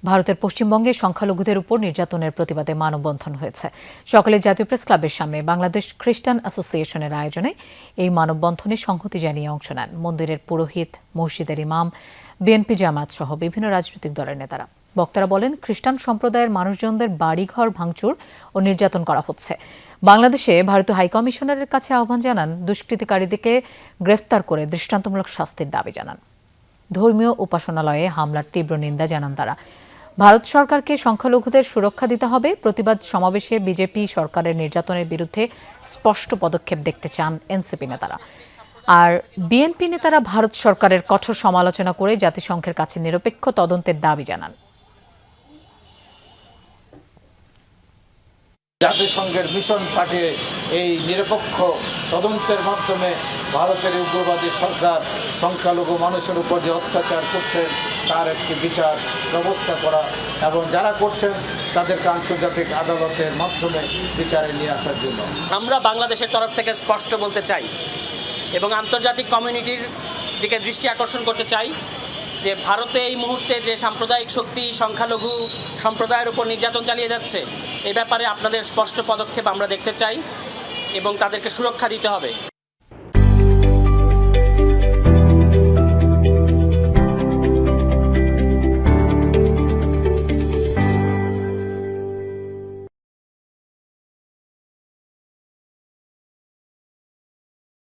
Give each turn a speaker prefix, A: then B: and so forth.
A: ভারতের পশ্চিমবঙ্গে সংখ্যালঘুদের উপর নির্যাতনের প্রতিবাদে মানববন্ধন হয়েছে। সকালে জাতীয় প্রেস ক্লাবের সামনে বাংলাদেশ খ্রিস্টান অ্যাসোসিয়েশনের আয়োজনে এই মানববন্ধনে সংহতি জানিয়ে অংশ নেন মন্দিরের পুরোহিত, মসজিদের ইমাম, বিএনপি জামাত সহ বিভিন্ন রাজনৈতিক দলের নেতারা। বক্তারা বলেন, খ্রিস্টান সম্প্রদায়ের মানুষজনদের বাড়িঘর ভাঙচুর ও নির্যাতন করা হচ্ছে। বাংলাদেশে ভারতীয় হাইকমিশনারের কাছে আহ্বান জানান, দুষ্কৃতিকারীদেরকে গ্রেফতার করে দৃষ্টান্তমূলক শাস্তির দাবি জানান। ধর্মীয় উপাসনালয়ে হামলার তীব্র নিন্দা জানান তারা। ভারত সরকারকে সংখ্যালঘুদের সুরক্ষা দিতে হবে। প্রতিবাদ সমাবেশে বিজেপি সরকারের নির্যাতনের বিরুদ্ধে স্পষ্ট পদক্ষেপ দেখতে চান এনসিপি নেতারা। আর বিএনপি নেতারা ভারত সরকারের কঠোর সমালোচনা করে জাতিসংঘের কাছে নিরপেক্ষ তদন্তের দাবি জানান।
B: জাতিসংঘের মিশন পাঠিয়ে এই নিরপেক্ষ তদন্তের মাধ্যমে ভারতের উগ্রবাদী সরকার সংখ্যালঘু মানুষের উপর যে অত্যাচার করছেন তার একটি বিচার ব্যবস্থা করা এবং যারা করছেন তাদেরকে আন্তর্জাতিক আদালতের মাধ্যমে বিচারে নিয়ে আসার জন্য
C: আমরা বাংলাদেশের তরফ থেকে স্পষ্ট বলতে চাই এবং আন্তর্জাতিক কমিউনিটির দিকে দৃষ্টি আকর্ষণ করতে চাই যে ভারতে এই মুহূর্তে যে সাম্প্রদায়িক শক্তি সংখ্যালঘু সম্প্রদায়ের উপর নির্যাতন চালিয়ে যাচ্ছে এই ব্যাপারে আপনাদের স্পষ্ট পদক্ষেপ আমরা দেখতে চাই এবং তাদেরকে সুরক্ষা দিতে হবে।